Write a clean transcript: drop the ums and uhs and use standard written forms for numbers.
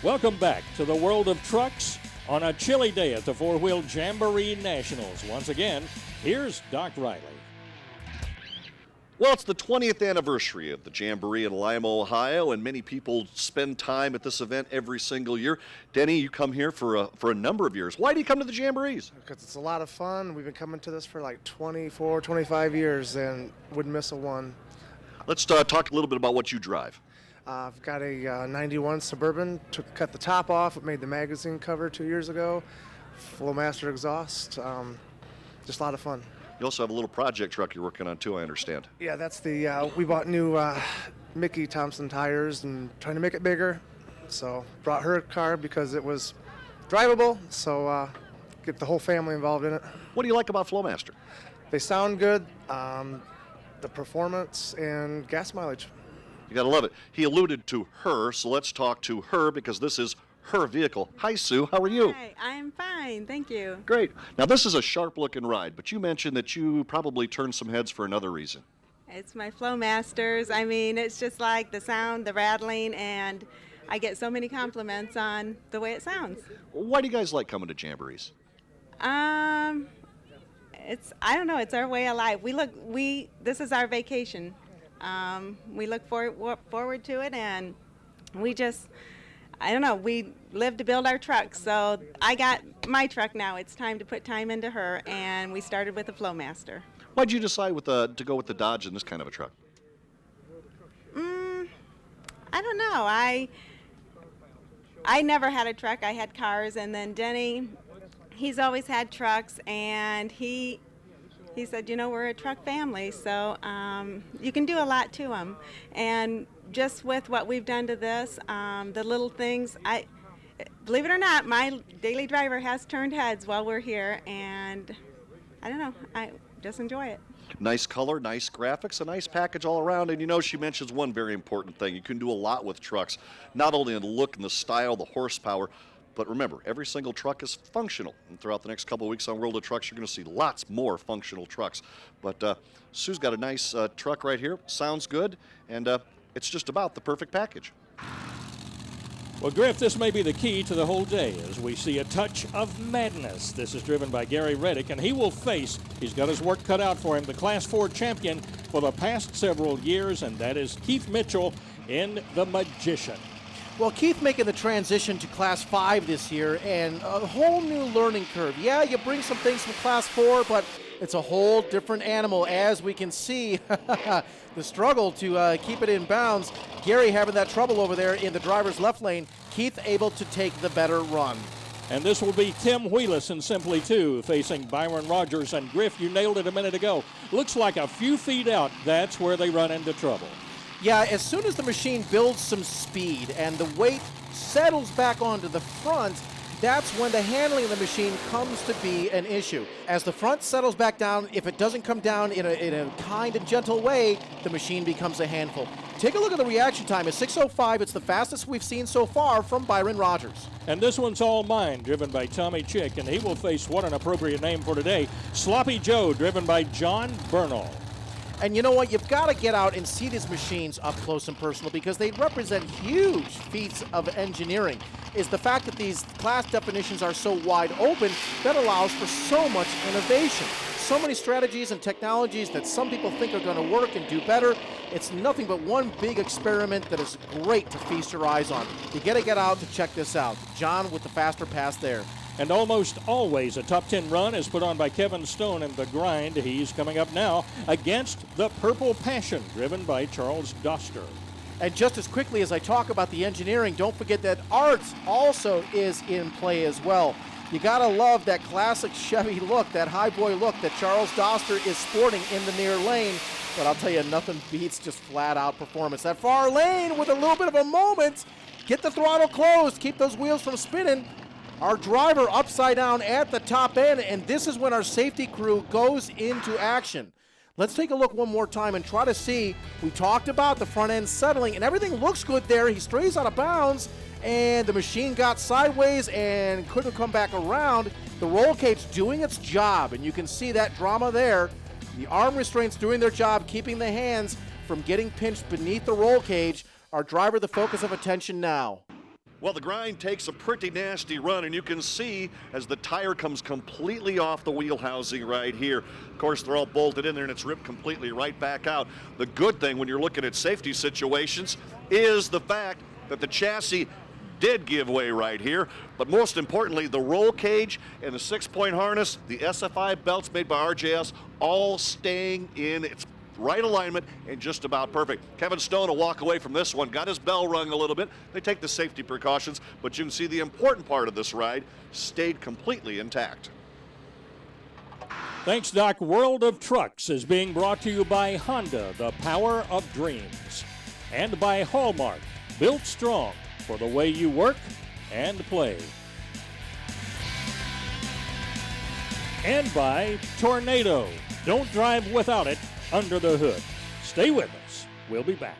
Welcome back to the world of trucks on a chilly day at the Four-Wheel Jamboree Nationals. Once again, here's Doc Riley. Well, it's the 20th anniversary of the Jamboree in Lima, Ohio, and many people spend time at this event every single year. Denny, you come here for a number of years. Why do you come to the Jamborees? Because it's a lot of fun. We've been coming to this for like 24, 25 years and wouldn't miss a one. Let's talk a little bit about what you drive. I've got a 91 Suburban, cut the top off. It made the magazine cover 2 years ago. Flowmaster exhaust. Just a lot of fun. You also have a little project truck you're working on too, I understand. Yeah, that's the, we bought new Mickey Thompson tires and trying to make it bigger. So brought her a car because it was drivable, so get the whole family involved in it. What do you like about Flowmaster? They sound good, the performance and gas mileage. You gotta love it. He alluded to her, so let's talk to her because this is her vehicle. Hi, Sue. How are you? Hi, I'm fine. Thank you. Great. Now, this is a sharp-looking ride, but you mentioned that you probably turned some heads for another reason. It's my Flowmasters. I mean, it's just like the sound, the rattling, and I get so many compliments on the way it sounds. Why do you guys like coming to Jamborees? I don't know. It's our way of life. This is our vacation. We look forward to it, and I don't know, we live to build our trucks, so I got my truck now. It's time to put time into her, and we started with a Flowmaster. Why'd you decide to go with the Dodge in this kind of a truck? I don't know. I never had a truck. I had cars, and then Denny, he's always had trucks, and he said, we're a truck family, so you can do a lot to them. And just with what we've done to this, the little things, believe it or not, my daily driver has turned heads while we're here, and I don't know, I just enjoy it. Nice color, nice graphics, a nice package all around, and she mentions one very important thing. You can do a lot with trucks, not only in the look and the style, the horsepower, but remember, every single truck is functional. And throughout the next couple of weeks on World of Trucks, you're going to see lots more functional trucks. But Sue's got a nice truck right here. Sounds good, and it's just about the perfect package. Well, Griff, this may be the key to the whole day as we see a touch of madness. This is driven by Gary Reddick, and he's got his work cut out for him, the Class 4 champion for the past several years, and that is Keith Mitchell in the Magician. Well, Keith making the transition to Class 5 this year, and a whole new learning curve. Yeah, you bring some things from Class 4, but it's a whole different animal, as we can see. The struggle to keep it in bounds. Gary having that trouble over there in the driver's left lane. Keith able to take the better run. And this will be Tim Wheelis in Simply 2 facing Byron Rogers. And Griff, you nailed it a minute ago. Looks like a few feet out, that's where they run into trouble. Yeah, as soon as the machine builds some speed and the weight settles back onto the front, that's when the handling of the machine comes to be an issue. As the front settles back down, if it doesn't come down in a kind and gentle way, the machine becomes a handful. Take a look at the reaction time. At 6:05, it's the fastest we've seen so far from Byron Rogers. And this one's all mine, driven by Tommy Chick, and he will face, what an appropriate name for today, Sloppy Joe, driven by John Bernal. And you know what? You've got to get out and see these machines up close and personal because they represent huge feats of engineering. Is the fact that these class definitions are so wide open that allows for so much innovation. So many strategies and technologies that some people think are going to work and do better. It's nothing but one big experiment that is great to feast your eyes on. You got to get out to check this out. John with the faster pass there. And almost always a top 10 run is put on by Kevin Stone in the grind. He's coming up now against the Purple Passion, driven by Charles Doster. And just as quickly as I talk about the engineering, don't forget that art also is in play as well. You gotta love that classic Chevy look, that high boy look that Charles Doster is sporting in the near lane. But I'll tell you, nothing beats just flat out performance. That far lane with a little bit of a moment. Get the throttle closed, keep those wheels from spinning. Our driver upside down at the top end, and this is when our safety crew goes into action. Let's take a look one more time and try to see. We talked about the front end settling, and everything looks good there. He strays out of bounds, and the machine got sideways and couldn't come back around. The roll cage doing its job, and you can see that drama there. The arm restraints doing their job, keeping the hands from getting pinched beneath the roll cage. Our driver the focus of attention now. Well, the grind takes a pretty nasty run, and you can see as the tire comes completely off the wheel housing right here. Of course, they're all bolted in there, and it's ripped completely right back out. The good thing when you're looking at safety situations is the fact that the chassis did give way right here, but most importantly, the roll cage and the 6-point harness, the SFI belts made by RJS, all staying in its right alignment and just about perfect. Kevin Stone will walk away from this one, got his bell rung a little bit. They take the safety precautions, but you can see the important part of this ride stayed completely intact. Thanks, Doc. World of Trucks is being brought to you by Honda, the power of dreams, and by Hallmark, built strong for the way you work and play. And by Tornado. Don't drive without it under the hood. Stay with us. We'll be back.